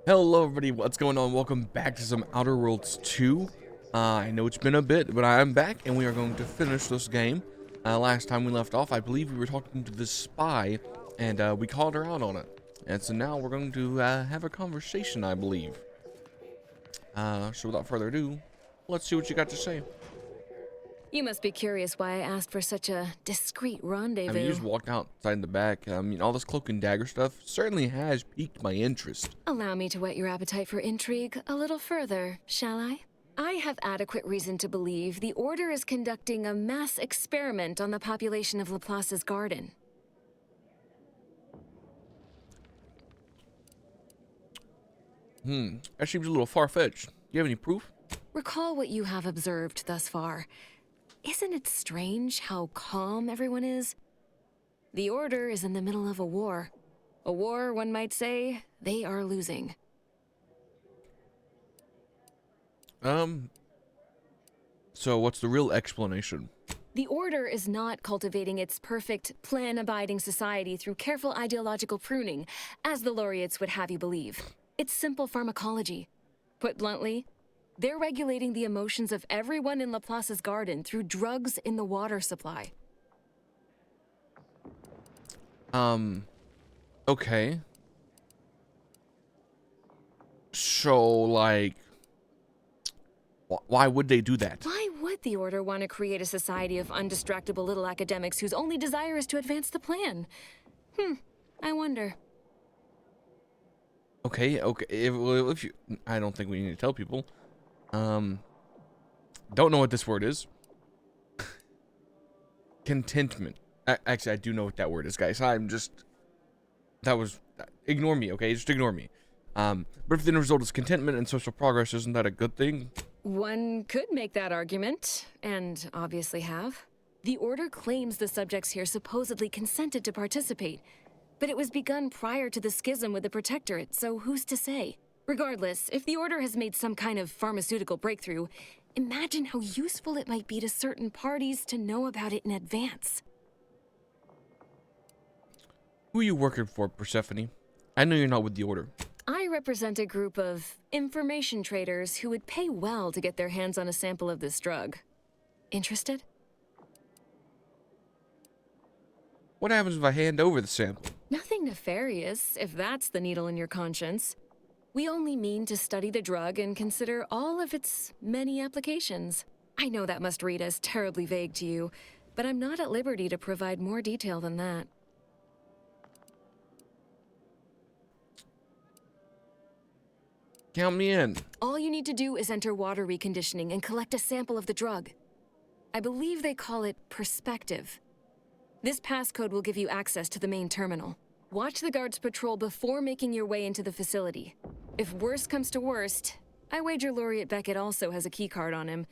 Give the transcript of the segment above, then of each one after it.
Hello everybody, what's going on? Welcome back to some Outer Worlds 2. I know it's been a bit, but I am back and we are going to finish this game. Last time we left off, I believe we were talking to this spy and we called her out on it. And so now we're going to have a conversation, I believe. So without further ado, let's see what you got to say. You must be curious why I asked for such a discreet rendezvous. I mean, you just walked outside the back. I mean, all this cloak and dagger stuff certainly has piqued my interest. Allow me to whet your appetite for intrigue a little further, shall I? I have adequate reason to believe the Order is conducting a mass experiment on the population of Laplace's garden. That seems a little far-fetched. Do you have any proof? Recall what you have observed thus far. Isn't it strange how calm everyone is? The Order is in the middle of a war. A war, one might say, they are losing. So what's the real explanation? The Order is not cultivating its perfect, plan-abiding society through careful ideological pruning, as the laureates would have you believe. It's simple pharmacology. Put bluntly, they're regulating the emotions of everyone in Laplace's garden through drugs in the water supply. Okay. So, like, why would they do that? Why would the Order want to create a society of undistractable little academics whose only desire is to advance the plan? I wonder. Okay. If you, I don't think we need to tell people. Don't know what this word is. Contentment. Actually, I do know what that word is, guys. Ignore me, okay? Just ignore me. But if the end result is contentment and social progress, isn't that a good thing? One could make that argument, and obviously have. The Order claims the subjects here supposedly consented to participate, but it was begun prior to the schism with the Protectorate, so who's to say? Regardless, if the Order has made some kind of pharmaceutical breakthrough, imagine how useful it might be to certain parties to know about it in advance. Who are you working for, Persephone? I know you're not with the Order. I represent a group of information traders who would pay well to get their hands on a sample of this drug. Interested? What happens if I hand over the sample? Nothing nefarious, if that's the needle in your conscience. We only mean to study the drug and consider all of its many applications. I know that must read as terribly vague to you, but I'm not at liberty to provide more detail than that. Count me in. All you need to do is enter water reconditioning and collect a sample of the drug. I believe they call it Perspective. This passcode will give you access to the main terminal. Watch the guards patrol before making your way into the facility. If worst comes to worst, I wager Laureate Beckett also has a keycard on him,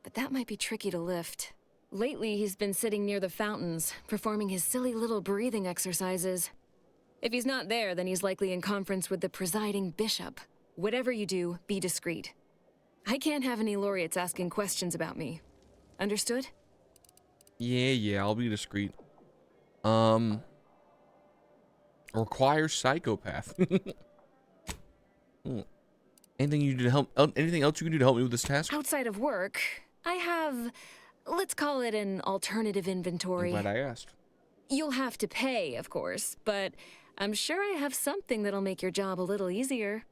but that might be tricky to lift. Lately, he's been sitting near the fountains, performing his silly little breathing exercises. If he's not there, then he's likely in conference with the presiding bishop. Whatever you do, be discreet. I can't have any laureates asking questions about me. Understood? Yeah, I'll be discreet. Requires psychopath. Anything you do to help? Anything else you can do to help me with this task? Outside of work, I have, let's call it an alternative inventory. I'm glad I asked. You'll have to pay, of course, but I'm sure I have something that'll make your job a little easier.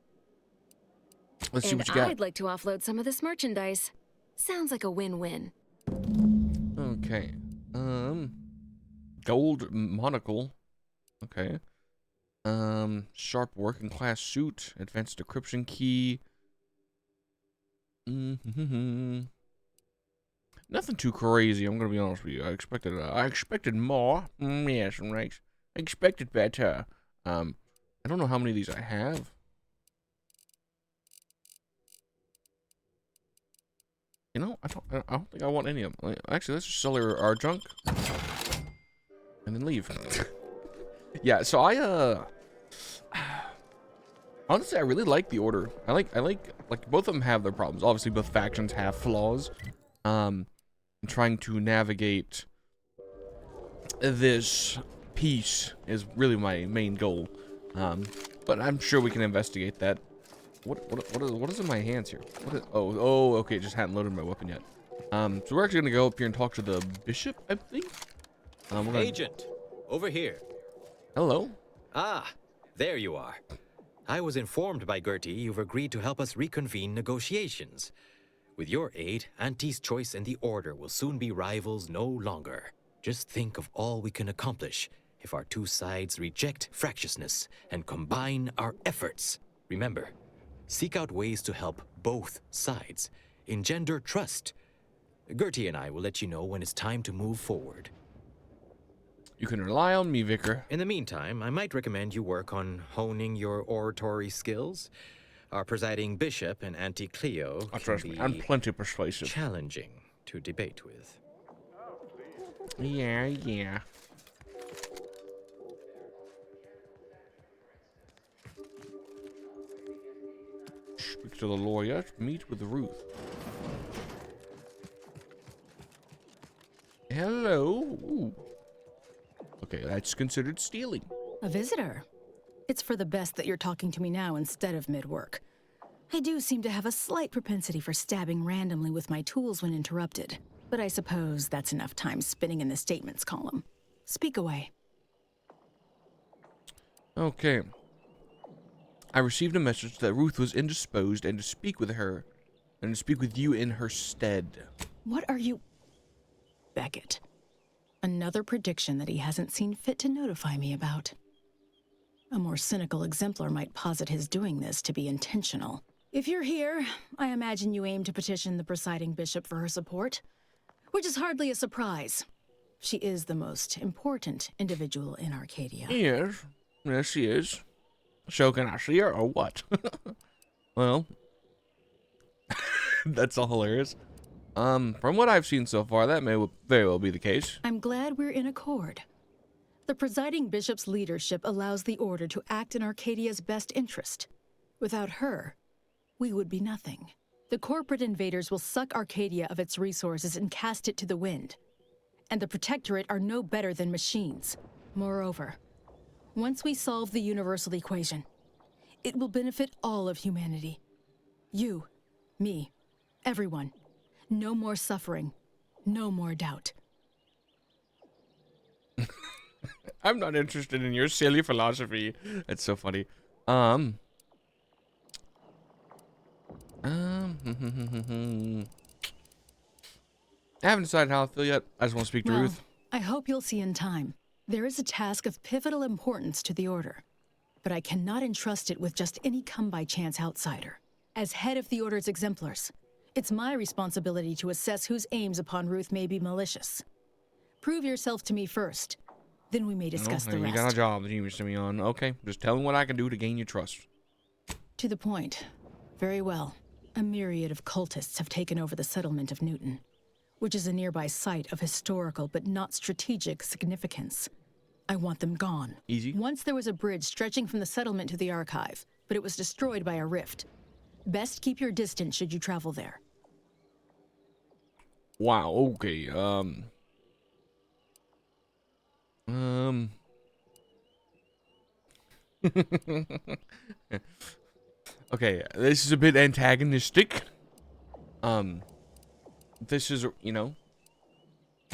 Let's see what you got. I'd like to offload some of this merchandise. Sounds like a win-win. Okay. Gold monocle. Okay. Sharp working class suit. Advanced decryption key. Nothing too crazy. I'm gonna be honest with you. I expected more. Yes, right. I expected better. I don't know how many of these I have. You know, I don't think I want any of them. Actually, let's just sell our junk and then leave. Yeah, so honestly, I really like the Order. I like both of them have their problems. Obviously, both factions have flaws. I'm trying to navigate this peace is really my main goal. But I'm sure we can investigate that. What is in my hands here? Oh, okay, just hadn't loaded my weapon yet. So we're actually gonna go up here and talk to the bishop, I think. Agent, over here. Hello. Ah, there you are. I was informed by Gertie you've agreed to help us reconvene negotiations. With your aid, Auntie's choice and the Order will soon be rivals no longer. Just think of all we can accomplish if our two sides reject fractiousness and combine our efforts. Remember, seek out ways to help both sides. Engender trust. Gertie and I will let you know when it's time to move forward. You can rely on me, Vicar. In the meantime, I might recommend you work on honing your oratory skills. Our presiding bishop and Auntie Cleo Trust me, I'm plenty persuasive. challenging to debate with. Yeah. Speak to the lawyer. Meet with Ruth. Hello. Ooh. Okay, that's considered stealing. A visitor? It's for the best that you're talking to me now instead of mid-work. I do seem to have a slight propensity for stabbing randomly with my tools when interrupted, but I suppose that's enough time spinning in the statements column. Speak away. Okay. I received a message that Ruth was indisposed and to speak with her, and to speak with you in her stead. What are you... Beckett. Another prediction that he hasn't seen fit to notify me about. A more cynical exemplar might posit his doing this to be intentional. If you're here, I imagine you aim to petition the presiding bishop for her support, which is hardly a surprise. She is the most important individual in Arcadia. Yes, she is. So can I see her or what? Well, that's all hilarious. From what I've seen so far, that may very well be the case. I'm glad we're in accord. The presiding bishop's leadership allows the Order to act in Arcadia's best interest. Without her, we would be nothing. The corporate invaders will suck Arcadia of its resources and cast it to the wind. And the Protectorate are no better than machines. Moreover, once we solve the universal equation, it will benefit all of humanity. You, me, everyone. No more suffering. No more doubt. I'm not interested in your silly philosophy. That's so funny. I haven't decided how I feel yet. I just want to speak to Well, Ruth. I hope you'll see in time. There is a task of pivotal importance to the Order, but I cannot entrust it with just any come-by-chance outsider. As head of the Order's exemplars, it's my responsibility to assess whose aims upon Ruth may be malicious. Prove yourself to me first, then we may discuss the You rest. got a job that you send me on. Okay, just tell me what I can do to gain your trust. To the point. Very well. A myriad of cultists have taken over the settlement of Newton, which is a nearby site of historical but not strategic significance. I want them gone. Easy. Once there was a bridge stretching from the settlement to the archive, but it was destroyed by a rift. Best keep your distance should you travel there. Wow, okay, okay, this is a bit antagonistic. This is,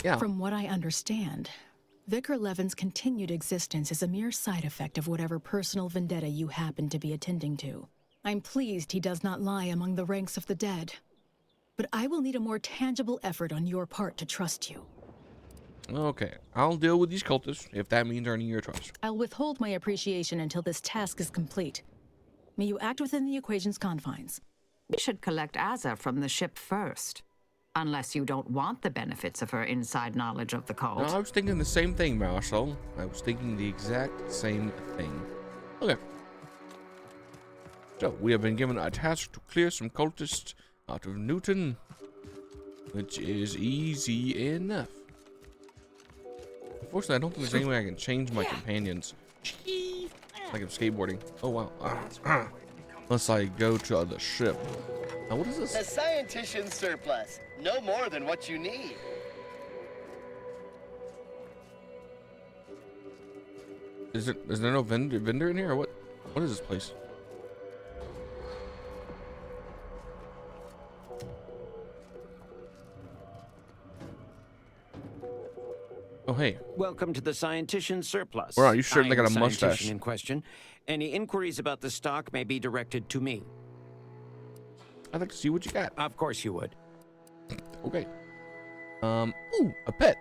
yeah. From what I understand, Vicar Levin's continued existence is a mere side effect of whatever personal vendetta you happen to be attending to. I'm pleased he does not lie among the ranks of the dead. But I will need a more tangible effort on your part to trust you. Okay, I'll deal with these cultists if that means earning your trust. I'll withhold my appreciation until this task is complete. May you act within the equation's confines. We should collect Azza from the ship first. Unless you don't want the benefits of her inside knowledge of the cult. No, I was thinking the same thing, Marshall. I was thinking the exact same thing. Okay. So, we have been given a task to clear some cultists out of Newton, which is easy enough. Unfortunately, I don't think there's any way I can change my companions. Like I'm skateboarding. Oh, wow. Unless I go to the ship. Now, what is this? A scientician's surplus. No more than what you need. Is there no vendor in here or what? What is this place? Oh, hey. Welcome to the Scientician Surplus. Wow, you sure they I am got a the mustache. Scientician in question. Any inquiries about the stock may be directed to me. I'd like to see what you got. Of course you would. Okay. Ooh, a pet.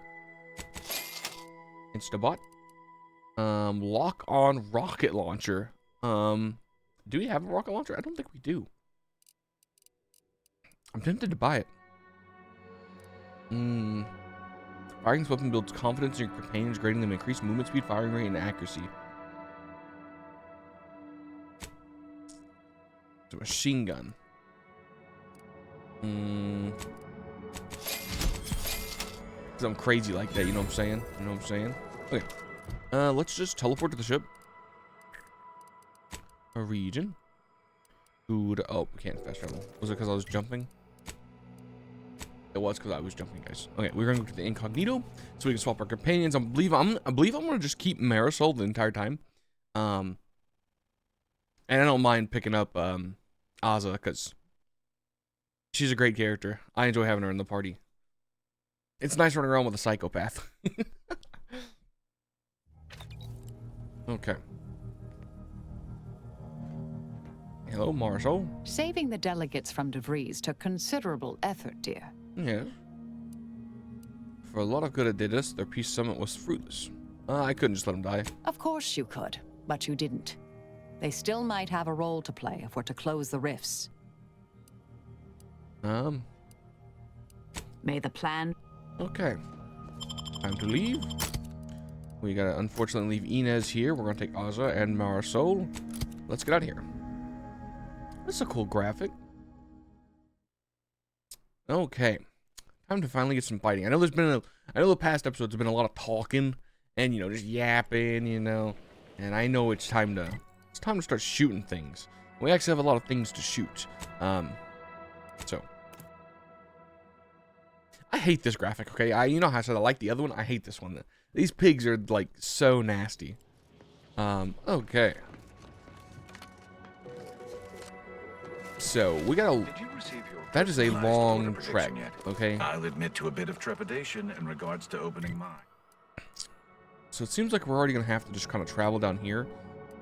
Instabot. Lock on rocket launcher. Do we have a rocket launcher? I don't think we do. I'm tempted to buy it. Firing this weapon builds confidence in your companions, grading them increased movement speed, firing rate, and accuracy. It's a machine gun. Cause I'm crazy like that, you know what I'm saying? You know what I'm saying? Okay. Let's just teleport to the ship. A region. Food. Oh, we can't fast travel. Was it because I was jumping? It was because I was jumping, guys. Okay, we're gonna go to the incognito so we can swap our companions. I believe I'm gonna just keep Marisol the entire time. And I don't mind picking up Aza because she's a great character. I enjoy having her in the party. It's nice running around with a psychopath. Okay. Hello, Marisol. Saving the delegates from DeVries took considerable effort, dear. Yes. For a lot of good it did us, their peace summit was fruitless. I couldn't just let them die. Of course you could, but you didn't. They still might have a role to play if we're to close the rifts. May the plan... Okay. Time to leave. We gotta unfortunately leave Inez here. We're gonna take Aza and Marisol. Let's get out of here. That's a cool graphic. Okay. Time to finally get some fighting. I know I know the past episodes have been a lot of talking and, you know, just yapping, you know. And I know it's time to start shooting things. We actually have a lot of things to shoot. So I hate this graphic, okay? You know how I said I like the other one? I hate this one. These pigs are, like, so nasty. Okay. So, we gotta... That is a long trek, okay? I'll admit to a bit of trepidation in regards to opening mine. So it seems like we're already gonna have to just kind of travel down here.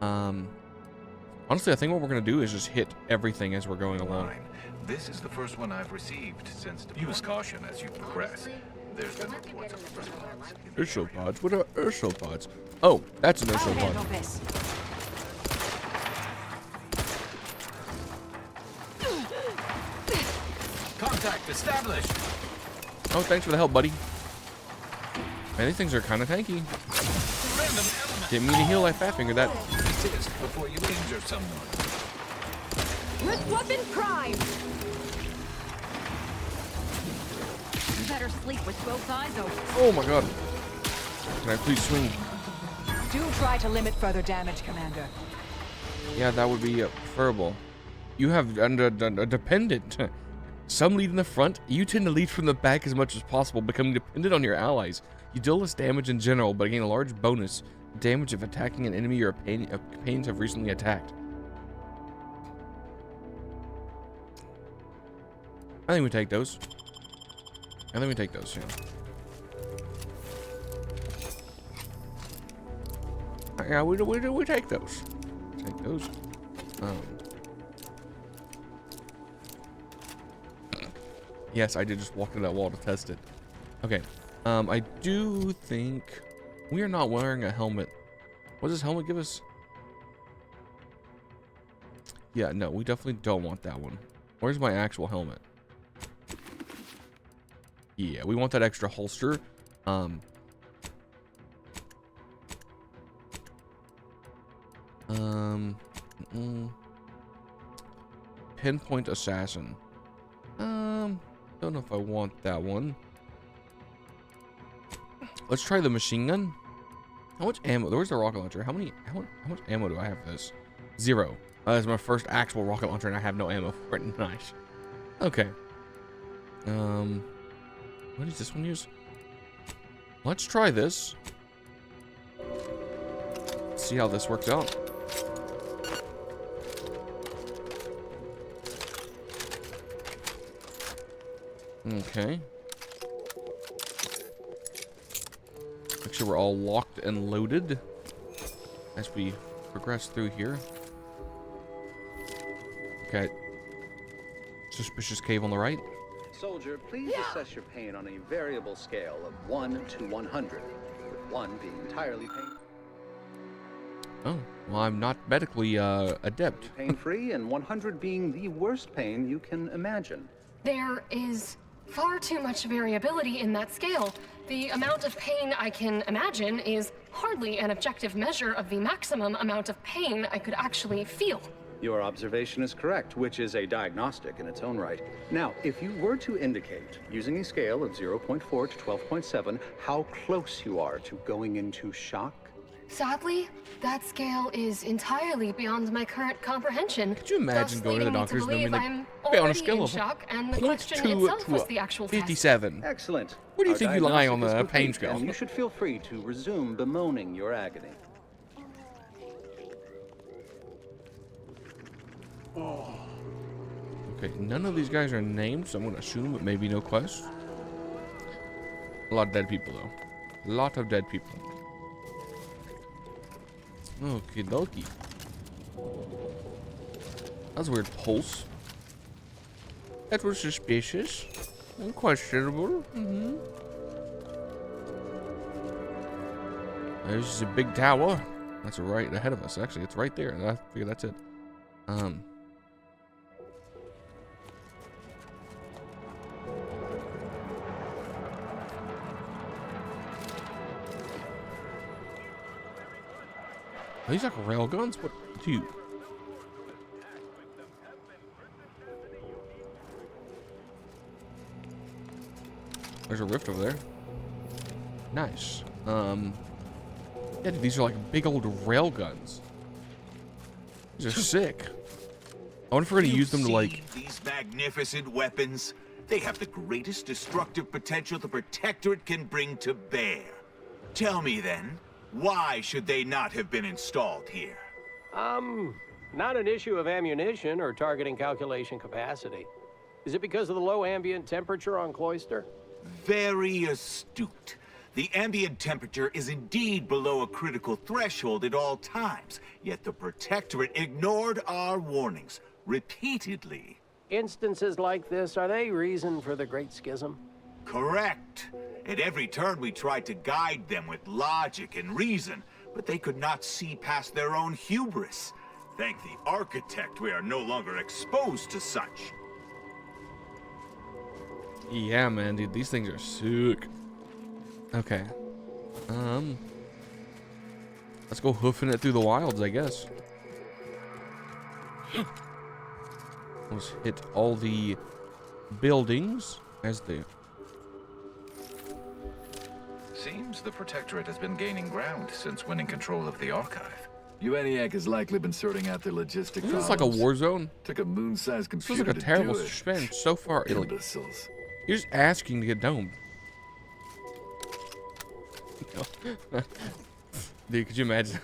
Honestly, I think what we're gonna do is just hit everything as we're going along. This is the first one I've received since deployment. Use caution as you progress. There's been reports of response. Ursul pods? What are Ursul pods? Oh, that's an Ursul pod. Contact established. Oh, thanks for the help, buddy. Man, these things are kind of tanky. Random element. Didn't mean to heal like Fat Finger that. Desist before you injure someone. With weapon prime! You better sleep with both eyes open. Oh my god. Can I please swing? Do try to limit further damage, Commander. Yeah, that would be preferable. You have a dependent. Some lead in the front. You tend to lead from the back as much as possible, becoming dependent on your allies. You deal less damage in general, but gain a large bonus damage if attacking an enemy your companions have recently attacked. I think we take those. Yeah. Yeah, we take those. Take those. Yes, I did just walk to that wall to test it. Okay. I do think we are not wearing a helmet. What does this helmet give us? Yeah, no, we definitely don't want that one. Where's my actual helmet? Yeah, we want that extra holster. Pinpoint assassin. Don't know if I want that one. Let's try the machine gun. How much ammo? Where's the rocket launcher? How much ammo do I have for this? 0. This is my first actual rocket launcher and I have no ammo for it. Nice. Okay. What does this one use? Let's try this. See how this works out. sure we're all locked and loaded as we progress through here. Okay. Suspicious cave on the right. Soldier, please assess your pain on a variable scale of 1 to 100, with 1 being entirely pain. Oh, well, I'm not medically adept. Pain-free, and 100 being the worst pain you can imagine. There is far too much variability in that scale. The amount of pain I can imagine is hardly an objective measure of the maximum amount of pain I could actually feel. Your observation is correct, which is a diagnostic in its own right. Now, if you were to indicate, using a scale of 0.4 to 12.7, how close you are to going into shock? Sadly, that scale is entirely beyond my current comprehension. Could you imagine going to the doctors and being like, okay, on a scale of shock, and the 0.2 question itself was the actual 57. Excellent. Where do you Our think you lie on diagnostic the is pain complete, scale? and you should feel free to resume bemoaning your agony. Okay, none of these guys are named, so I'm gonna assume it may be no quest. A lot of dead people, though. A lot of dead people. Okie dokie. That's a weird pulse. That was suspicious. Unquestionable. There's a big tower. That's right ahead of us, actually. It's right there. I figure that's it. Are these like rail guns? What? Dude. There's a rift over there. Nice. Yeah, dude, these are like big old rail guns. These are sick. I wonder if we're gonna use them to like. These magnificent weapons. They have the greatest destructive potential the Protectorate can bring to bear. Tell me then, why should they not have been installed here? Not an issue of ammunition or targeting calculation capacity. Is it because of the low ambient temperature on Cloister? Very astute. The ambient temperature is indeed below a critical threshold at all times, yet the Protectorate ignored our warnings repeatedly. Instances like this, are they reason for the Great Schism? Correct. At every turn we tried to guide them with logic and reason, but they could not see past their own hubris. Thank the Architect we are no longer exposed to such. Yeah, man, dude, these things are sick. Okay. Let's go hoofing it through the wilds, I guess. Let's hit all the buildings as they. Seems the Protectorate has been gaining ground since winning control of the Archive. UENIAC has likely been sorting out their logistic problems. This like a war zone. Took a moon-sized This computer feels like a terrible to do it. suspense so far. Like, Imbeciles. you're just asking to get domed. Dude, could you imagine?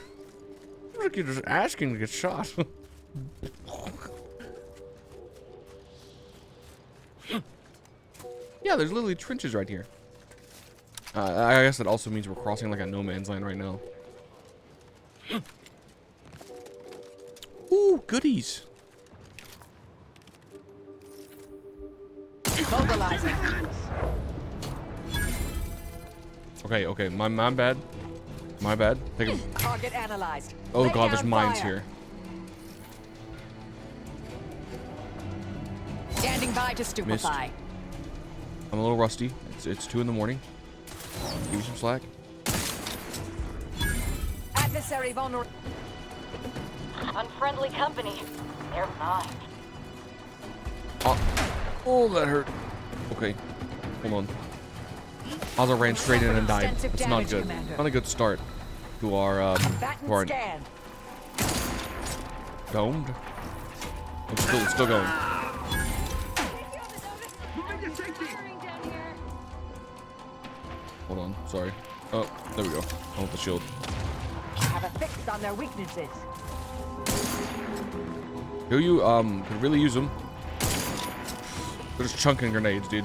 Like you're just asking to get shot. Yeah, there's literally trenches right here. I guess that also means we're crossing like a no man's land right now. Ooh, goodies. Mobilizing. Okay, my bad. My bad. Take a... Target analyzed. Oh Lay god, there's down mines fire. here. Standing by to stupefy. Missed. I'm a little rusty. It's 2 in the morning. Give me some slack. Adversary vulnerable. Unfriendly company. They're mine. Oh, that hurt. Okay, hold on. Other ran straight in and died. Extensive It's not damage, good. Commander. Not a good start to our Scan. domed. It's still going. Hold on, sorry. Oh, there we go. I want the shield. Have a fix on their weaknesses. Who you could really use them. They're just chunking grenades, dude.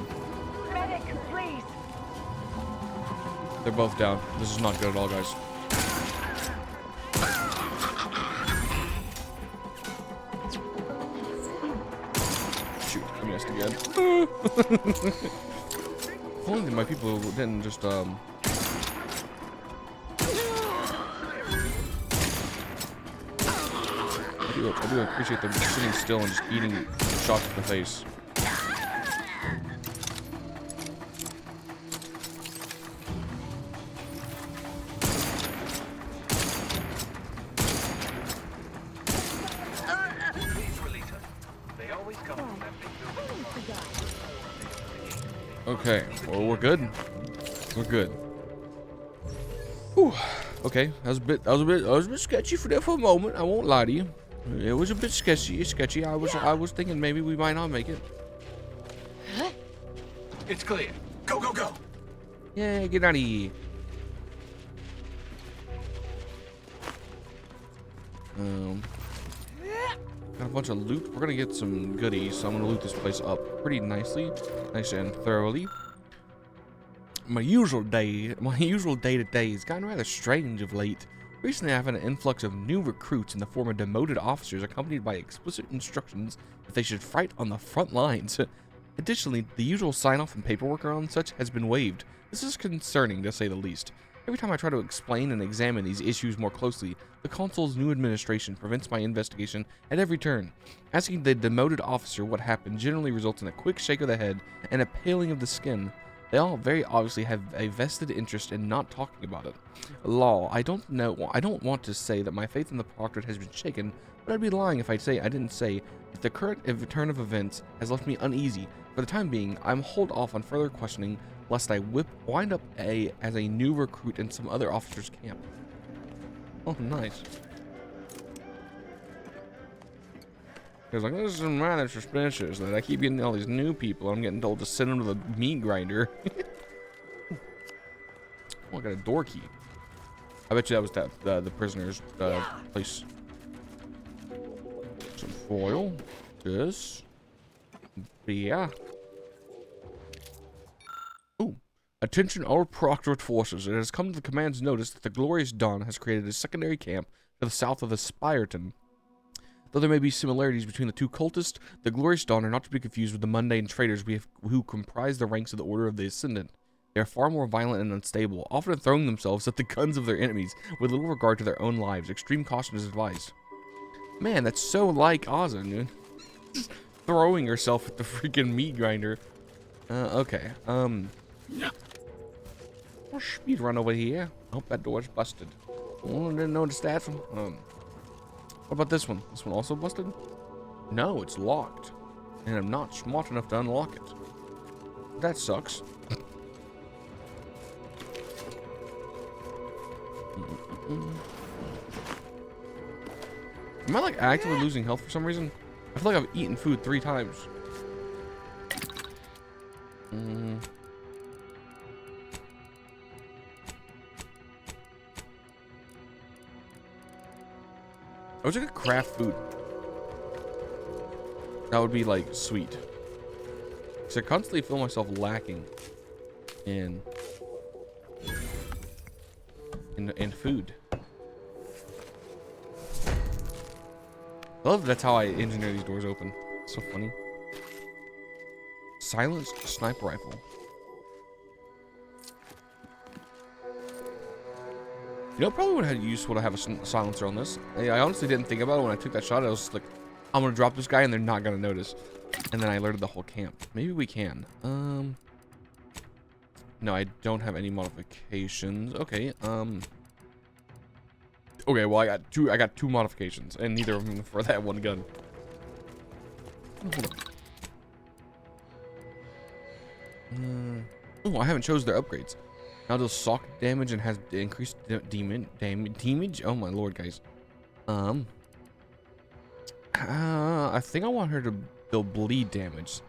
Medic, please. They're both down. This is not good at all, guys. Shoot, I missed again. If only my people didn't just, I do appreciate them sitting still and just eating shots to the face. Okay, well, we're good. We're good. Whew. Okay, that was a bit sketchy for a moment. I won't lie to you. It was a bit sketchy. I was thinking maybe we might not make it. It's clear. Go, go, go. Yeah, get out of here. Got a bunch of loot. We're gonna get some goodies, so I'm gonna loot this place up pretty nicely, nice and thoroughly. My usual day to day has gotten rather strange of late. Recently, I've had an influx of new recruits in the form of demoted officers, accompanied by explicit instructions that they should fight on the front lines. Additionally, the usual sign-off and paperwork around such has been waived. This is concerning, to say the least. Every time I try to explain and examine these issues more closely, the Consul's new administration prevents my investigation at every turn. Asking the demoted officer what happened generally results in a quick shake of the head and a paling of the skin. They all very obviously have a vested interest in not talking about it. Law, I don't want to say that my faith in the Proctorate has been shaken, but I'd be lying if I didn't say that the current turn of events has left me uneasy. For the time being, I'm hold off on further questioning, lest I wind up as a new recruit in some other officer's camp. Oh, nice. He was like, this is rather suspicious that I keep getting all these new people. I'm getting told to send them to the meat grinder. Oh, I got a door key. I bet you that was the prisoner's place. Some foil. This. Yeah. Ooh. Attention all Proctorate forces. It has come to the command's notice that the Glorious Dawn has created a secondary camp to the south of the Spireton. Though there may be similarities between the two cultists, the Glorious Dawn are not to be confused with the mundane traitors who comprise the ranks of the Order of the Ascendant. They are far more violent and unstable, often throwing themselves at the guns of their enemies with little regard to their own lives. Extreme caution is advised. Man, that's so like Ozza, dude. Just throwing yourself at the freaking meat grinder. Okay. Speed run over here. Oh, that door's busted. Oh, I didn't notice that one. What about this one? This one also busted? No, it's locked. And I'm not smart enough to unlock it. That sucks. Am I like actively losing health for some reason? I feel like I've eaten food 3 times. I wish I could craft food. That would be like sweet. Because I constantly feel myself lacking in food. I love that's how I engineer these doors open. It's so funny. Silenced sniper rifle. You know, probably would have useful to have a silencer on this. I honestly didn't think about it when I took that shot. I was like, I'm gonna drop this guy and they're not gonna notice. And then I alerted the whole camp. Maybe we can. No, I don't have any modifications. Okay. Okay, well I got two modifications, and neither of them for that one gun. Hold on. Oh, I haven't chose their upgrades. Now does sock damage and has increased damage. Oh my lord, guys. I think I want her to build bleed damage.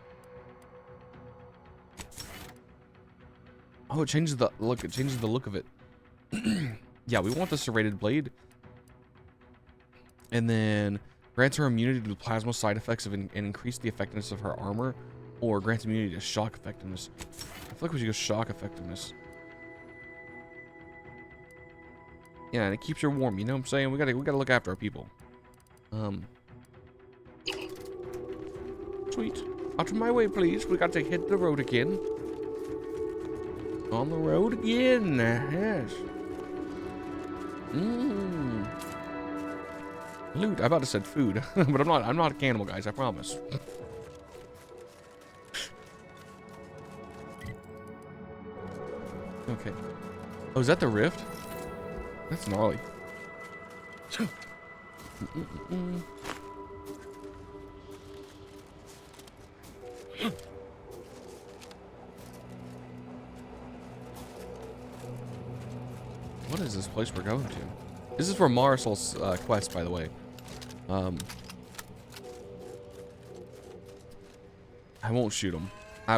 Oh, it changes the look. It changes the look of it. Yeah, we want the serrated blade. And then grants her immunity to plasma side effects and increase the effectiveness of her armor, or grants immunity to shock effectiveness. I feel like we should go shock effectiveness. Yeah, and it keeps her warm. You know what I'm saying? We gotta look after our people. Sweet. Out of my way, please. We got to hit the road again. On the road again. Yes. Loot. I about to said food, but I'm not. I'm not a cannibal, guys. I promise. Okay. Oh, is that the rift? That's gnarly. What is this place we're going to? This is for Marisol's quest, by the way. I won't shoot him.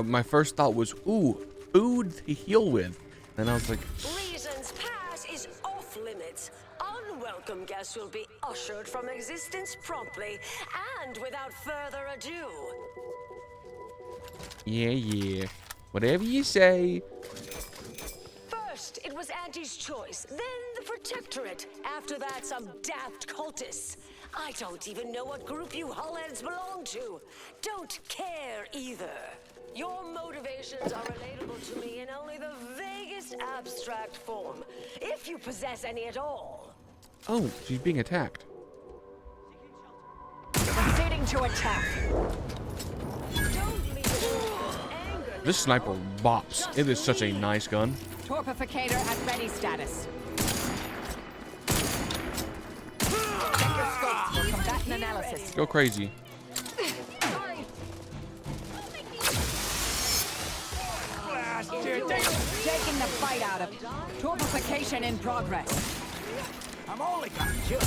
My first thought was, ooh, food to heal with. And I was like, Reason's Pass is off limits. Unwelcome guests will be ushered from existence promptly and without further ado. yeah. Whatever you say. First, it was Auntie's choice, then the Protectorate. After that, some daft cultists. I don't even know what group you hullheads belong to. Don't care either. Your motivations are relatable to me in only the vaguest abstract form, if you possess any at all. Oh, she's being attacked. Proceeding to attack. This sniper bops. It is such a nice gun. Torpificator at ready status. Combatant analysis. Go crazy. Taking the fight out of it. Torpification in progress. I'm only got you.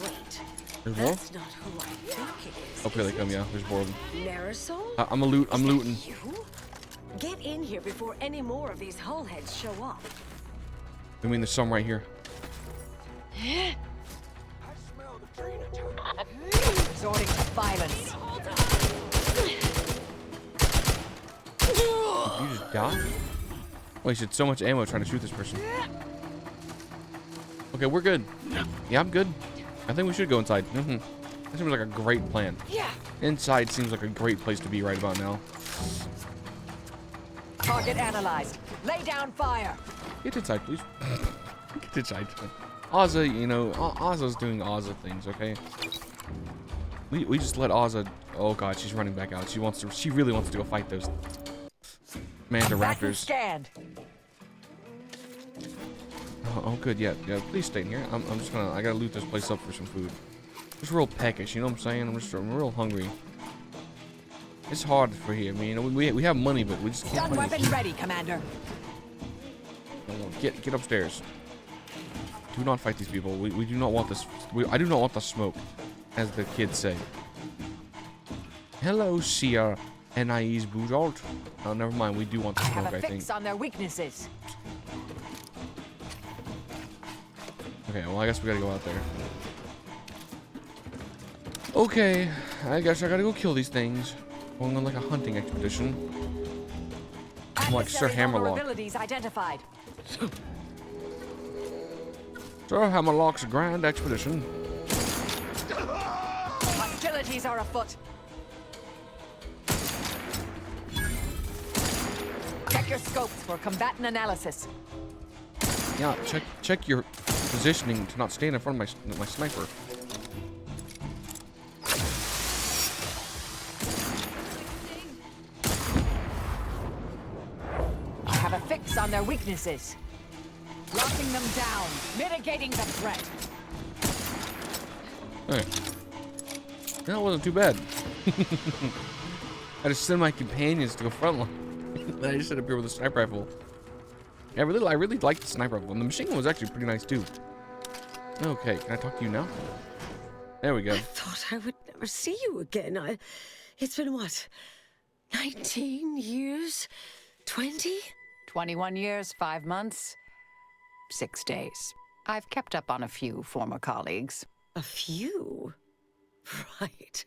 Wait, There's more? that's not who I think it is. Oh, here they come, yeah. There's more of them. Marisol? I'm looting. You? Get in here before any more of these hullheads show up. I mean, there's some right here. Resorting to violence. Did you just die? Wasted so much ammo trying to shoot this person. Okay, we're good. Yeah, I'm good. I think we should go inside. That seems like a great plan. Yeah. Inside seems like a great place to be right about now. Target analyzed. Lay down fire. Get inside, please. Get inside. Ozza, you know, Ozza's doing Ozza things, okay? We just let Ozza. Oh god, she's running back out. She really wants to go fight those Manta Raptors. Scanned. Oh good, yeah. Please stay in here. I'm just gonna. I gotta loot this place up for some food. Just real peckish, you know what I'm saying? I'm real hungry. It's hard for here. I mean, we have money, but we just can't. Stun weapon ready, Commander. Get upstairs. Do not fight these people. We do not want this. I do not want the smoke, as the kids say. Hello, Sierra Anais Boujalt. Oh, never mind. We do want the smoke, Have a I think. fix on their weaknesses. Okay, well, I guess we gotta go out there. Okay, I guess I gotta go kill these things. Going on like a hunting expedition. I'm like Sir Hammerlock. Vulnerabilities identified. Sir Hammerlock's grand expedition. Hostilities are afoot. Check your scopes for combatant analysis. Yeah, check your positioning to not stand in front of my sniper. I have a fix on their weaknesses. Locking them down, mitigating the threat. Okay. That wasn't too bad. I just send my companions to go frontline. I just sit up here with a sniper rifle. Yeah, I really like the sniper rifle. And the machine gun was actually pretty nice too. Okay, can I talk to you now? There we go. I thought I would never see you again. It's been what? 19 years? 20? 21 years, 5 months, 6 days. I've kept up on a few former colleagues. A few? Right.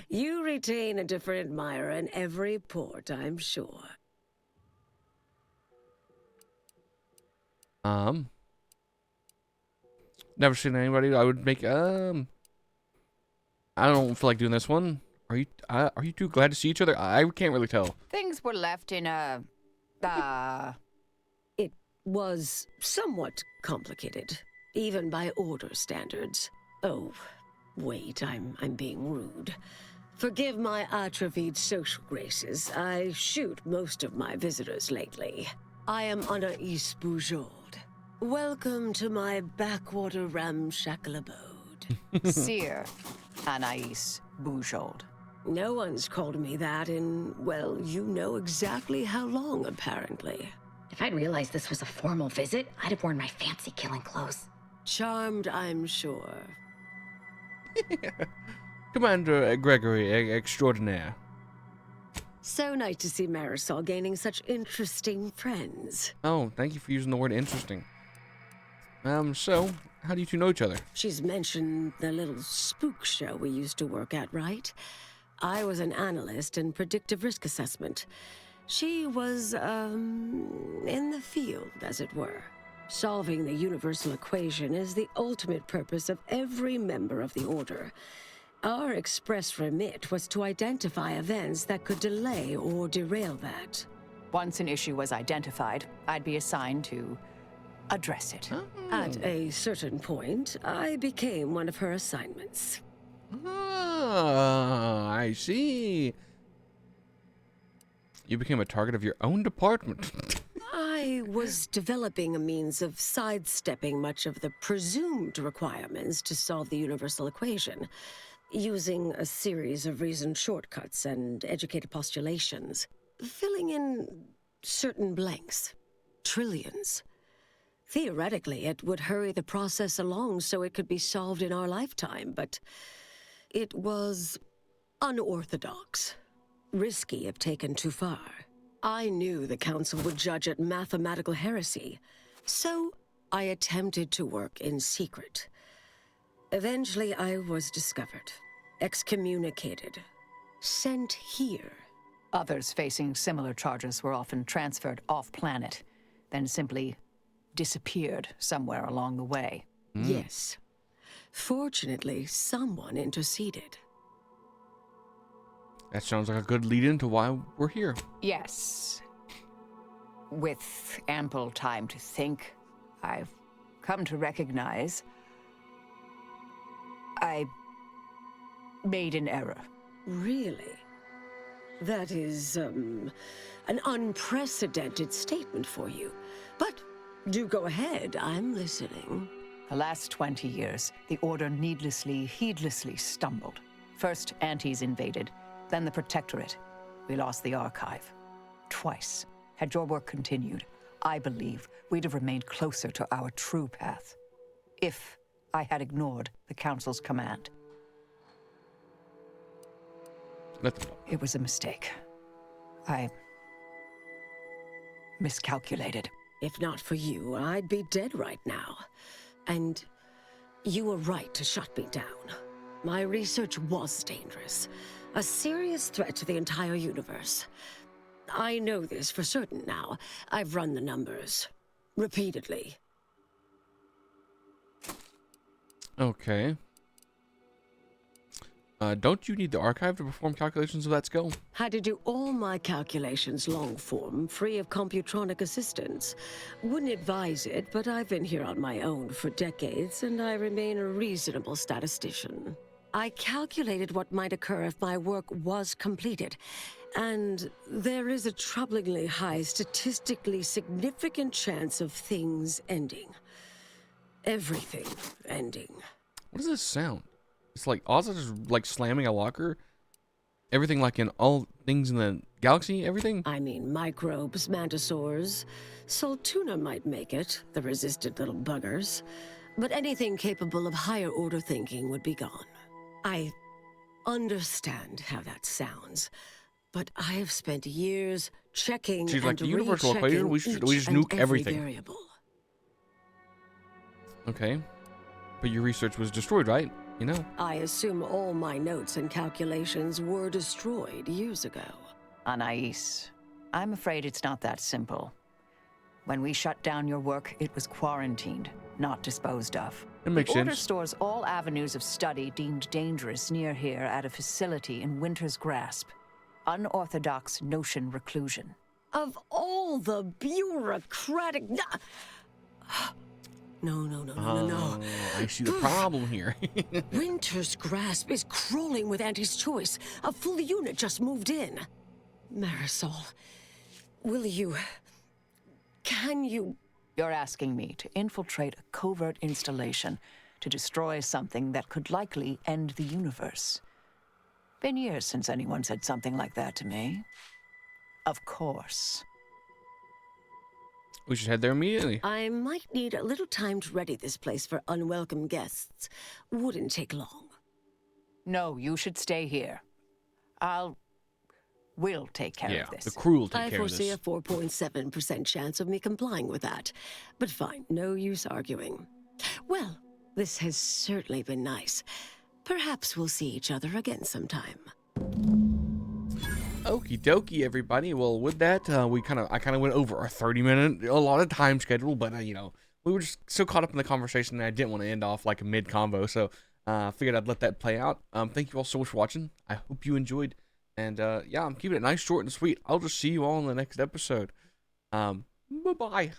You retain a different admirer in every port, I'm sure. Never seen anybody. I would make I don't feel like doing this one. Are you two glad to see each other? I can't really tell. Things were left in a... It was somewhat complicated, even by order standards. Oh, wait, I'm being rude. Forgive my atrophied social graces. I shoot most of my visitors lately. I am Anais Bujold. Welcome to my backwater ramshackle abode. Seer Anais Bujold. No one's called me that in, well, you know exactly how long, apparently. If I'd realized this was a formal visit, I'd have worn my fancy killing clothes. Charmed, I'm sure. Commander Gregory Extraordinaire. So nice to see Marisol gaining such interesting friends. Oh, thank you for using the word interesting. So, how do you two know each other? She's mentioned the little spook show we used to work at, right? I was an analyst in predictive risk assessment. She was, in the field, as it were. Solving the universal equation is the ultimate purpose of every member of the Order. Our express remit was to identify events that could delay or derail that. Once an issue was identified, I'd be assigned to address it. At a certain point, I became one of her assignments. Ah, I see. You became a target of your own department. I was developing a means of sidestepping much of the presumed requirements to solve the universal equation, using a series of reasoned shortcuts and educated postulations, filling in certain blanks, trillions. Theoretically, it would hurry the process along so it could be solved in our lifetime, but it was unorthodox, risky if taken too far. I knew the Council would judge it mathematical heresy, so I attempted to work in secret. Eventually, I was discovered, excommunicated, sent here. Others facing similar charges were often transferred off-planet, then simply disappeared somewhere along the way. Yes. Fortunately, someone interceded. That sounds like a good lead-in to why we're here. Yes. With ample time to think, I've come to recognize I made an error. Really? That is, an unprecedented statement for you. But do go ahead, I'm listening. The last 20 years, the Order heedlessly stumbled. First, Antes invaded, then the Protectorate. We lost the Archive. Twice. Had your work continued, I believe we'd have remained closer to our true path. If I had ignored the Council's command. It was a mistake. I miscalculated. If not for you, I'd be dead right now. And you were right to shut me down. My research was dangerous. A serious threat to the entire universe. I know this for certain now. I've run the numbers. Repeatedly. Okay. Don't you need the archive to perform calculations of that scale? Had to do all my calculations long form, free of computronic assistance. Wouldn't advise it, but I've been here on my own for decades, and I remain a reasonable statistician. I calculated what might occur if my work was completed, and there is a troublingly high, statistically significant chance of things ending. Everything ending. What does this sound? It's like Ozzy is like slamming a locker. Everything like in all things in the galaxy, everything? I mean, microbes, mantisaurs. Soltuna might make it, the resistant little buggers. But anything capable of higher order thinking would be gone. I understand how that sounds, but I have spent years checking She's like, and the universal equation, we just nuke everything. Variable. Okay. But your research was destroyed, right? You know? I assume all my notes and calculations were destroyed years ago. Anais, I'm afraid it's not that simple. When we shut down your work, it was quarantined, not disposed of. It makes the Order sense. stores all avenues of study deemed dangerous near here at a facility in Winter's Grasp. Unorthodox notion reclusion. Of all the bureaucratic... No. I see the problem here. Winter's Grasp is crawling with Auntie's choice. A full unit just moved in. Marisol, will you... Can you... You're asking me to infiltrate a covert installation to destroy something that could likely end the universe. Been years since anyone said something like that to me. Of course. We should head there immediately. I might need a little time to ready this place for unwelcome guests. Wouldn't take long. No, you should stay here. We'll take care of this. The crew will take I care of foresee this. a 4.7% chance of me complying with that. But fine, no use arguing. Well, this has certainly been nice. Perhaps we'll see each other again sometime. Okie dokie, everybody. Well, with that, I kind of went over our 30-minute allotted time schedule, but we were just so caught up in the conversation that I didn't want to end off like a mid-convo, so figured I'd let that play out. Thank you all so much for watching. I hope you enjoyed, and yeah, I'm keeping it nice, short, and sweet. I'll just see you all in the next episode. Bye-bye.